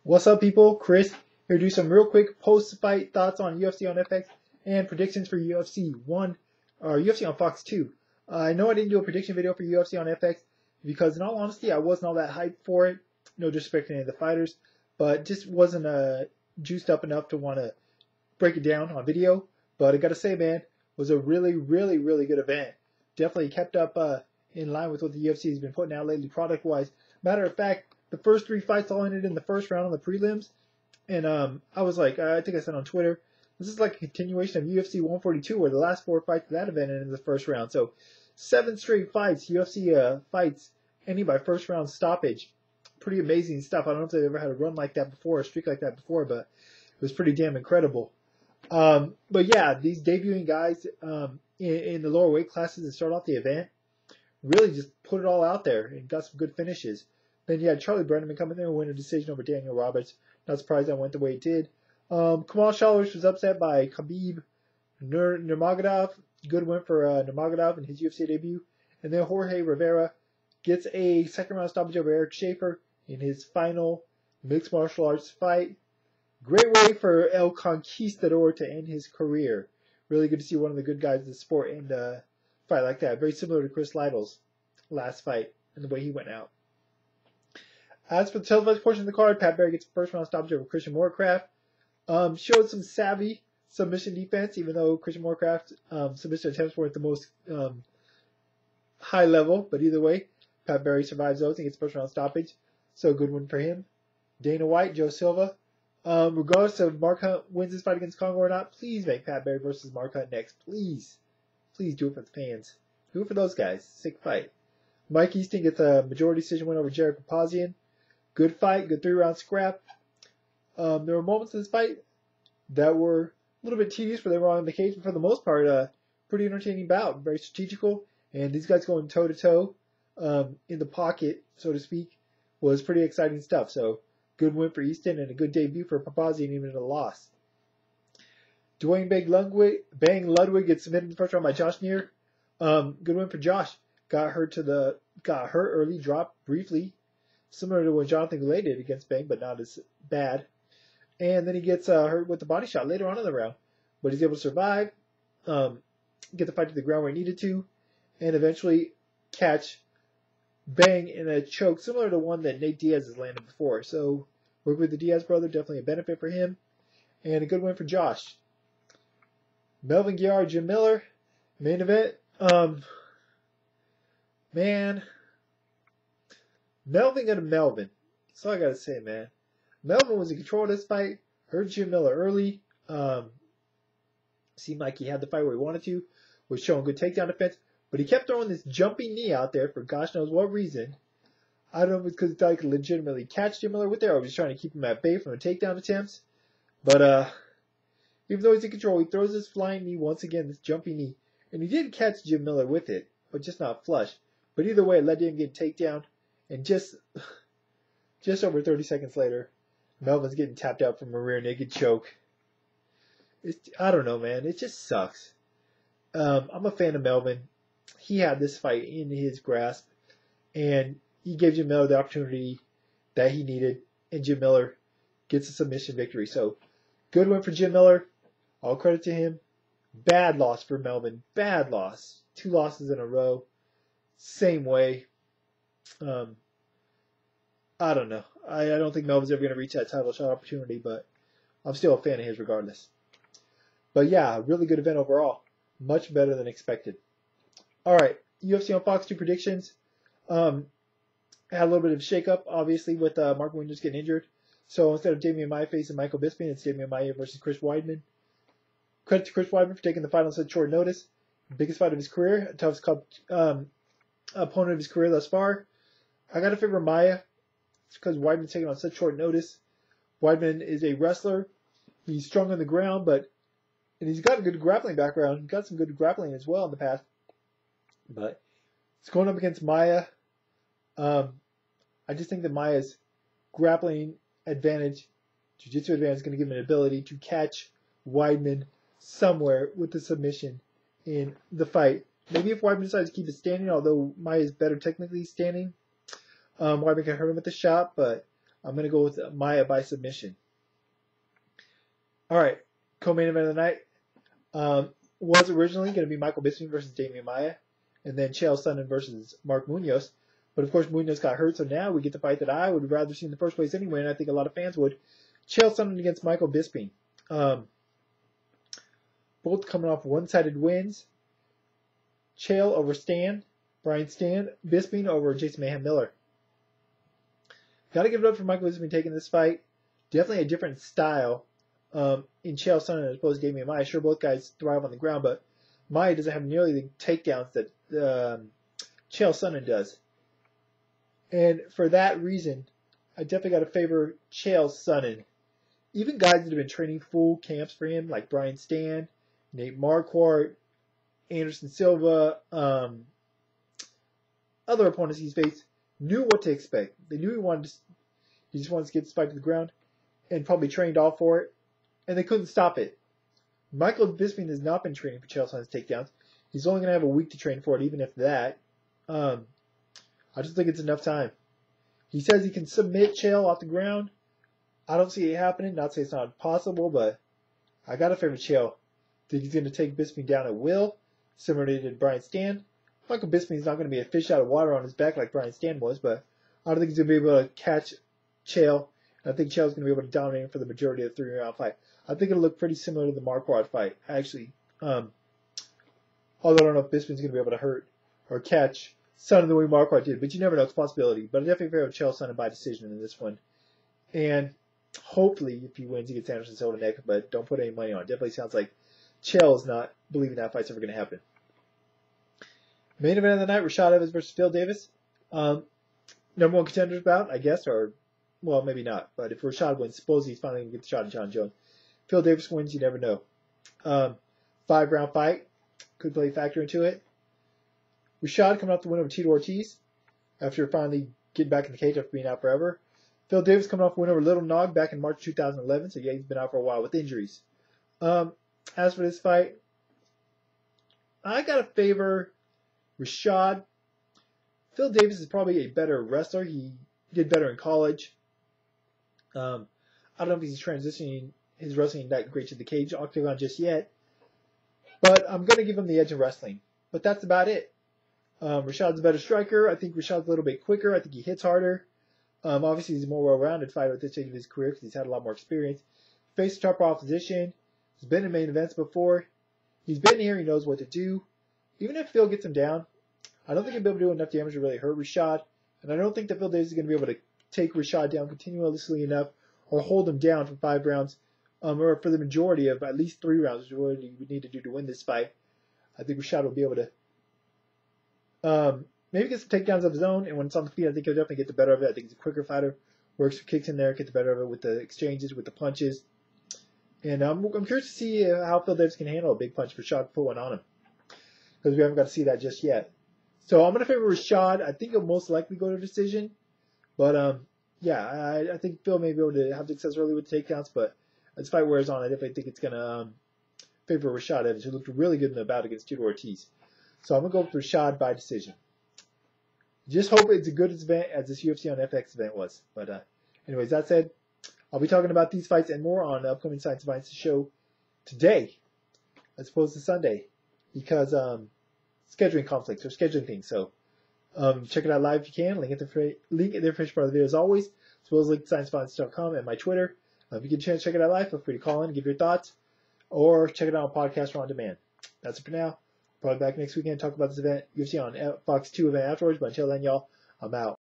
What's up, people? Chris here to do some real quick post-fight thoughts on UFC on FX and predictions for UFC 1 or UFC on Fox 2. I know I didn't do a prediction video for UFC on FX because, in all honesty, I wasn't all that hyped for it. No disrespect to any of the fighters, but just wasn't juiced up enough to want to break it down on video. But I gotta say, man, it was a really good event. Definitely kept up in line with what the UFC has been putting out lately, product-wise. Matter of fact, the first three fights all ended in the first round on the prelims, and I was like, I think I said on Twitter, this is like a continuation of UFC 142, where the last four fights of that event ended in the first round. So 7 straight fights, UFC fights ending by first round stoppage. Pretty amazing stuff. I don't know if they've ever had a run like that before, a streak like that before, but it was pretty damn incredible. But yeah, these debuting guys in the lower weight classes to start off the event really just put it all out there and got some good finishes. Then you had Charlie Brenneman come in there and win a decision over Daniel Roberts. Not surprised that went the way it did. Kamal Shalers was upset by Khabib Nurmagomedov. Good win for Nurmagomedov in his UFC debut. And then Jorge Rivera gets a second round stoppage over Eric Schaefer in his final mixed martial arts fight. Great way for El Conquistador to end his career. Really good to see one of the good guys in the sport end a fight like that. Very similar to Chris Lytle's last fight and the way he went out. As for the televised portion of the card, Pat Barry gets a first round stoppage over Christian Morecraft. Showed some savvy submission defense, even though Christian Morecraft's submission attempts weren't the most high level. But either way, Pat Barry survives those and gets first round stoppage. So good win for him. Dana White, Joe Silva. Regardless of Mark Hunt wins this fight against Congo or not, please make Pat Barry versus Mark Hunt next. Please. Please do it for the fans. Do it for those guys. Sick fight. Mike Easton gets a majority decision win over Jared Papazian. Good fight. Good 3-round scrap. There were moments in this fight that were a little bit tedious where they were on the cage, but for the most part, pretty entertaining bout. Very strategical. And these guys going toe-to-toe in the pocket, so to speak, was pretty exciting stuff. So, good win for Easton and a good debut for Papazian, even in a loss. Dwayne Bang Ludwig gets submitted in the first round by Josh Neer. Good win for Josh. Got hurt early, dropped briefly, similar to what Jonathan Goulet did against Bang, but not as bad. And then he gets hurt with the body shot later on in the round, but he's able to survive, get the fight to the ground where he needed to, and eventually catch Bang in a choke similar to one that Nate Diaz has landed before. So work with the Diaz brother, definitely a benefit for him, and a good win for Josh. Melvin Guillard, Jim Miller, main event. Man, Melvin got a Melvin. That's all I gotta say, man. Melvin was in control of this fight. Hurt Jim Miller early. Seemed like he had the fight where he wanted to. Was showing good takedown defense. But he kept throwing this jumping knee out there for gosh knows what reason. I don't know if it's because he thought he could legitimately catch Jim Miller with it, or was trying to keep him at bay from the takedown attempts. But even though he's in control, he throws this flying knee once again, this jumping knee. And he did catch Jim Miller with it, but just not flush. But either way, it led to him getting takedown. And just over 30 seconds later, Melvin's getting tapped out from a rear naked choke. I don't know, man. It just sucks. I'm a fan of Melvin. He had this fight in his grasp, and he gave Jim Miller the opportunity that he needed, and Jim Miller gets a submission victory. So, good win for Jim Miller. All credit to him. Bad loss for Melvin. Bad loss. 2 losses in a row. Same way. I don't know. I don't think Melvin's ever going to reach that title shot opportunity, but I'm still a fan of his regardless. But yeah, really good event overall. Much better than expected. All right, UFC on Fox 2 predictions. Had a little bit of a shake-up, obviously, with Mark Williams getting injured. So instead of Damian Maia facing Michael Bisping, it's Damian Maia versus Chris Weidman. Credit to Chris Weidman for taking the fight on such short notice. Biggest fight of his career, toughest opponent of his career thus far. I got to favor Maia. It's because Weidman's taking on such short notice. Weidman is a wrestler. He's strong on the ground, and he's got a good grappling background. He's got some good grappling as well in the past. But it's going up against Maia. I just think that Maia's grappling advantage, jiu-jitsu advantage, is going to give him an ability to catch Weidman somewhere with the submission in the fight. Maybe if Weidman decides to keep it standing, although Maia is better technically standing, Weidman can hurt him with the shot, but I'm going to go with Maia by submission. All right, co-main event of the night was originally going to be Michael Bisping versus Damian Maia, and then Chael Sonnen versus Mark Munoz. But of course, Munoz got hurt, so now we get the fight that I would rather see in the first place anyway, and I think a lot of fans would. Chael Sonnen against Michael Bisping. Both coming off one-sided wins. Chael over Brian Stan. Bisping over Jason Mayhem Miller. Got to give it up for Michael Bisping taking this fight. Definitely a different style in Chael Sonnen as opposed to Damian Maia. Sure, both guys thrive on the ground, but Maia doesn't have nearly the takedowns that Chael Sonnen does. And for that reason, I definitely got to favor Chael Sonnen. Even guys that have been training full camps for him, like Brian Stan, Nate Marquardt, Anderson Silva, other opponents he's faced, knew what to expect. They knew he just wanted to get this fight to the ground, and probably trained all for it, and they couldn't stop it. Michael Bisping has not been training for Chael Sonnen's takedowns. He's only going to have a week to train for it, even if that. I just think it's enough time. He says he can submit Chael off the ground. I don't see it happening. Not to say it's not possible, but I got to favor Chael. Think he's going to take Bisping down at will, similar to Brian Stan. Michael Bisping is not going to be a fish out of water on his back like Brian Stan was, but I don't think he's going to be able to catch Chael. And I think Chael's going to be able to dominate him for the majority of the 3-round fight. I think it'll look pretty similar to the Marquardt fight, actually. Although I don't know if Bisping's going to be able to hurt or catch Sonnen the way Marquardt did, but you never know. It's a possibility. But I definitely favor Chael Sonnen by decision in this one. And hopefully, if he wins, he gets Anderson Silva next, but don't put any money on it. Definitely sounds like Chael is not believing that fight's ever going to happen. Main event of the night, Rashad Evans versus Phil Davis. Number one contenders bout, I guess, or, well, maybe not. But if Rashad wins, suppose he's finally going to get the shot at John Jones. Phil Davis wins, you never know. 5-round fight. Could play a factor into it. Rashad coming off the win over Tito Ortiz after finally getting back in the cage after being out forever. Phil Davis coming off a win over Little Nog back in March 2011, so yeah, he's been out for a while with injuries. As for this fight, I got to favor Rashad. Phil Davis is probably a better wrestler. He did better in college. I don't know if he's transitioning his wrestling that great to the cage octagon just yet, but I'm going to give him the edge in wrestling. But that's about it. Rashad's a better striker. I think Rashad's a little bit quicker. I think he hits harder. Obviously, he's a more well-rounded fighter at this stage of his career because he's had a lot more experience. Faced tougher opposition. He's been in main events before. He's been here. He knows what to do. Even if Phil gets him down, I don't think he'll be able to do enough damage to really hurt Rashad. And I don't think that Phil Davis is going to be able to take Rashad down continuously enough or hold him down for 5 rounds or for the majority of at least 3 rounds, which is what he would need to do to win this fight. I think Rashad will be able to maybe get some takedowns of his own, and when it's on the feet, I think he'll definitely get the better of it. I think he's a quicker fighter, works for kicks in there, get the better of it with the exchanges, with the punches. And I'm curious to see how Phil Davis can handle a big punch for Rashad to put one on him, because we haven't got to see that just yet. So I'm going to favor Rashad. I think he'll most likely go to decision, but yeah, I think Phil may be able to have success early with the takedowns, but as the fight wears on, I definitely think it's going to favor Rashad Evans, who looked really good in the bout against Tito Ortiz. So I'm going to go with Rashad by decision. Just hope it's a good event as this UFC on FX event was. But anyways, that said, I'll be talking about these fights and more on the upcoming Science of Violence show today, as opposed to Sunday, because scheduling conflicts or scheduling things. So check it out live if you can. Link in the information part of the video as always, as well as link to scienceviolence.com and my Twitter. If you get a chance to check it out live, feel free to call in and give your thoughts, or check it out on podcast or on demand. That's it for now. Probably back next weekend to talk about this event, UFC on Fox 2 event afterwards. But until then, y'all, I'm out.